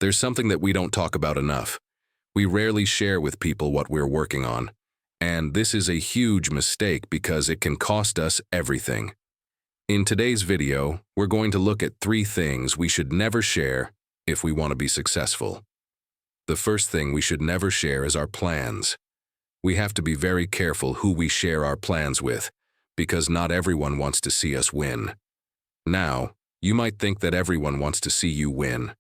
There's something that we don't talk about enough. We rarely share with people what we're working on. And this is a huge mistake because it can cost us everything. In today's video, we're going to look at 3 things we should never share if we want to be successful. The first thing we should never share is our plans. We have to be very careful who we share our plans with, because not everyone wants to see us win. Now, you might think that everyone wants to see you win.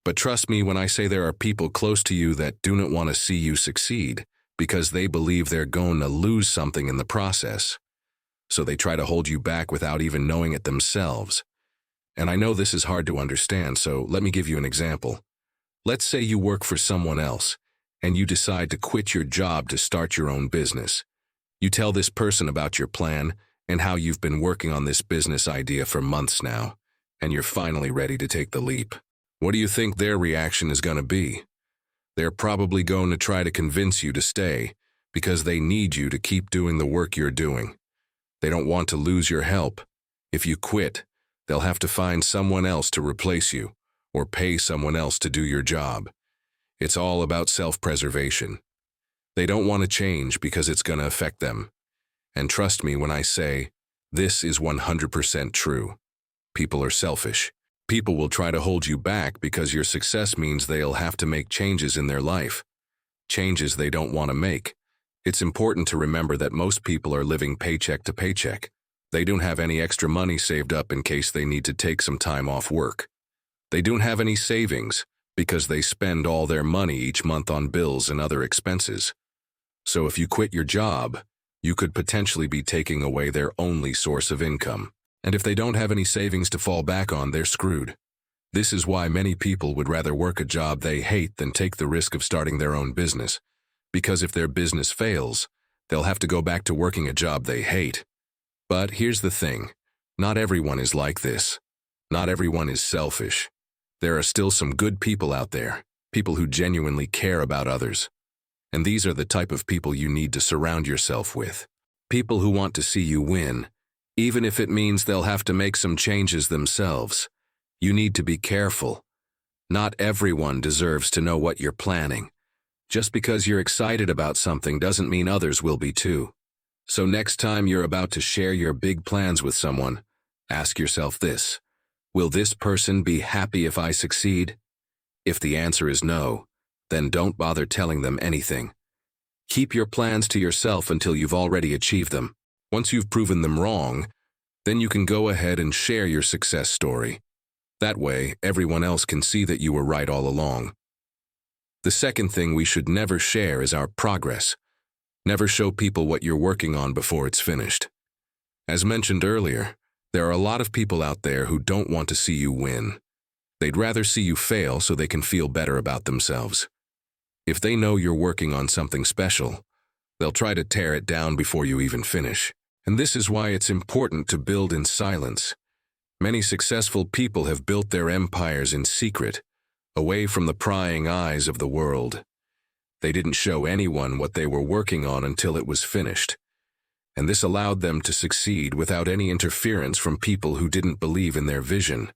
But trust me when I say there are people close to you that do not want to see you succeed because they believe they're going to lose something in the process. So they try to hold you back without even knowing it themselves. And I know this is hard to understand, so let me give you an example. Let's say you work for someone else, and you decide to quit your job to start your own business. You tell this person about your plan and how you've been working on this business idea for months now, and you're finally ready to take the leap. What do you think their reaction is going to be? They're probably going to try to convince you to stay because they need you to keep doing the work you're doing. They don't want to lose your help. If you quit, they'll have to find someone else to replace you or pay someone else to do your job. It's all about self-preservation. They don't want to change because it's going to affect them. And trust me when I say, this is 100% true. People are selfish. People will try to hold you back because your success means they'll have to make changes in their life. Changes they don't want to make. It's important to remember that most people are living paycheck to paycheck. They don't have any extra money saved up in case they need to take some time off work. They don't have any savings because they spend all their money each month on bills and other expenses. So if you quit your job, you could potentially be taking away their only source of income. And if they don't have any savings to fall back on, they're screwed. This is why many people would rather work a job they hate than take the risk of starting their own business. Because if their business fails, they'll have to go back to working a job they hate. But here's the thing. Not everyone is like this. Not everyone is selfish. There are still some good people out there, people who genuinely care about others. And these are the type of people you need to surround yourself with. People who want to see you win, even if it means they'll have to make some changes themselves. You need to be careful. Not everyone deserves to know what you're planning. Just because you're excited about something doesn't mean others will be too. So next time you're about to share your big plans with someone, ask yourself this: will this person be happy if I succeed? If the answer is no, then don't bother telling them anything. Keep your plans to yourself until you've already achieved them. Once you've proven them wrong, then you can go ahead and share your success story. That way, everyone else can see that you were right all along. The second thing we should never share is our progress. Never show people what you're working on before it's finished. As mentioned earlier, there are a lot of people out there who don't want to see you win. They'd rather see you fail so they can feel better about themselves. If they know you're working on something special, they'll try to tear it down before you even finish. And this is why it's important to build in silence. Many successful people have built their empires in secret, away from the prying eyes of the world. They didn't show anyone what they were working on until it was finished. And this allowed them to succeed without any interference from people who didn't believe in their vision.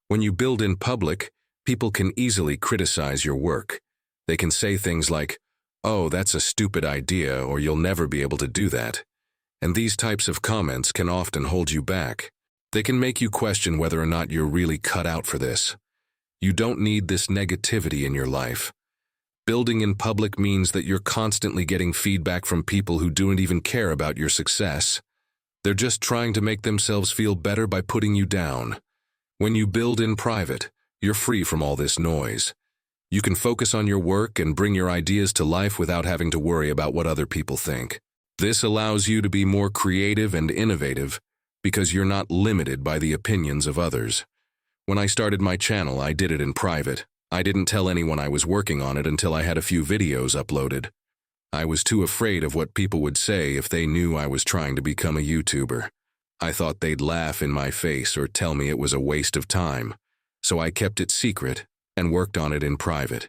When you build in public, people can easily criticize your work. They can say things like, "Oh, that's a stupid idea," or "You'll never be able to do that." And these types of comments can often hold you back. They can make you question whether or not you're really cut out for this. You don't need this negativity in your life. Building in public means that you're constantly getting feedback from people who don't even care about your success. They're just trying to make themselves feel better by putting you down. When you build in private, you're free from all this noise. You can focus on your work and bring your ideas to life without having to worry about what other people think. This allows you to be more creative and innovative because you're not limited by the opinions of others. When I started my channel, I did it in private. I didn't tell anyone I was working on it until I had a few videos uploaded. I was too afraid of what people would say if they knew I was trying to become a YouTuber. I thought they'd laugh in my face or tell me it was a waste of time. So I kept it secret and worked on it in private.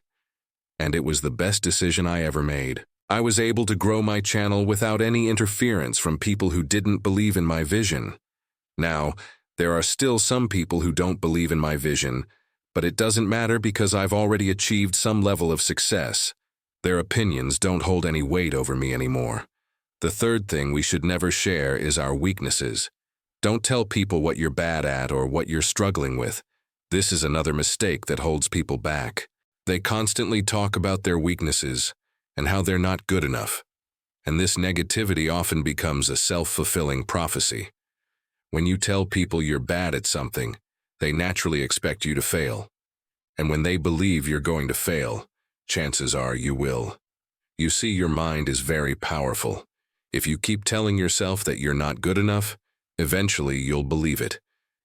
And it was the best decision I ever made. I was able to grow my channel without any interference from people who didn't believe in my vision. Now, there are still some people who don't believe in my vision, But it doesn't matter because I've already achieved some level of success. Their opinions don't hold any weight over me anymore. The third thing we should never share is our weaknesses. Don't tell people what you're bad at or what you're struggling with. This is another mistake that holds people back. They constantly talk about their weaknesses and how they're not good enough. And this negativity often becomes a self-fulfilling prophecy. When you tell people you're bad at something, they naturally expect you to fail. And when they believe you're going to fail, chances are you will. You see, your mind is very powerful. If you keep telling yourself that you're not good enough, eventually you'll believe it.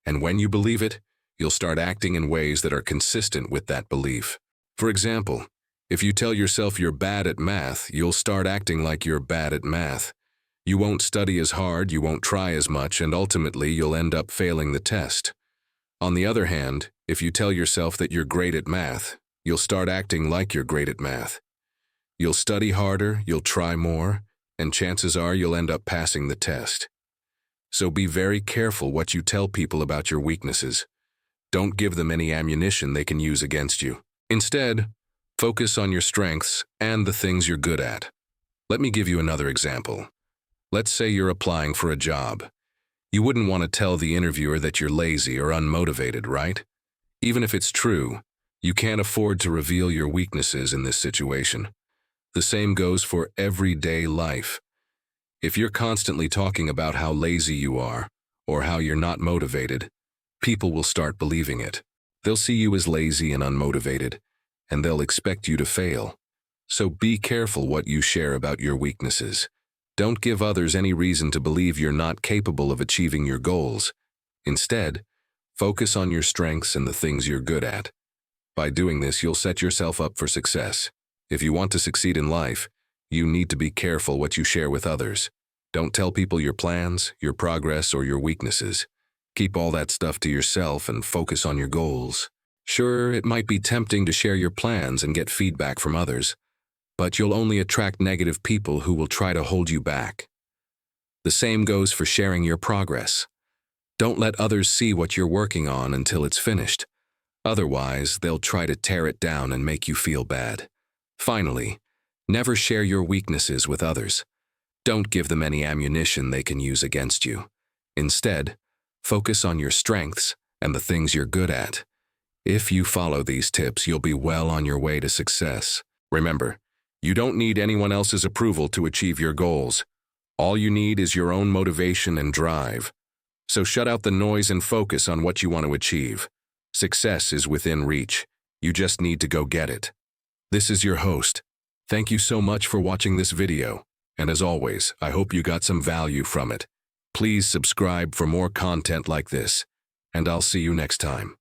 And when you believe it, you'll start acting in ways that are consistent with that belief. For example, if you tell yourself you're bad at math, you'll start acting like you're bad at math. You won't study as hard, you won't try as much, and ultimately you'll end up failing the test. On the other hand, if you tell yourself that you're great at math, you'll start acting like you're great at math. You'll study harder, you'll try more, and chances are you'll end up passing the test. So be very careful what you tell people about your weaknesses. Don't give them any ammunition they can use against you. Instead, focus on your strengths and the things you're good at. Let me give you another example. Let's say you're applying for a job. You wouldn't want to tell the interviewer that you're lazy or unmotivated, right? Even if it's true, you can't afford to reveal your weaknesses in this situation. The same goes for everyday life. If you're constantly talking about how lazy you are or how you're not motivated, people will start believing it. They'll see you as lazy and unmotivated, and they'll expect you to fail. So be careful what you share about your weaknesses. Don't give others any reason to believe you're not capable of achieving your goals. Instead, focus on your strengths and the things you're good at. By doing this, you'll set yourself up for success. If you want to succeed in life, you need to be careful what you share with others. Don't tell people your plans, your progress, or your weaknesses. Keep all that stuff to yourself and focus on your goals. Sure, it might be tempting to share your plans and get feedback from others, but you'll only attract negative people who will try to hold you back. The same goes for sharing your progress. Don't let others see what you're working on until it's finished. Otherwise, they'll try to tear it down and make you feel bad. Finally, never share your weaknesses with others. Don't give them any ammunition they can use against you. Instead, focus on your strengths and the things you're good at. If you follow these tips, you'll be well on your way to success. Remember, you don't need anyone else's approval to achieve your goals. All you need is your own motivation and drive. So shut out the noise and focus on what you want to achieve. Success is within reach. You just need to go get it. This is your host. Thank you so much for watching this video. And as always, I hope you got some value from it. Please subscribe for more content like this, and I'll see you next time.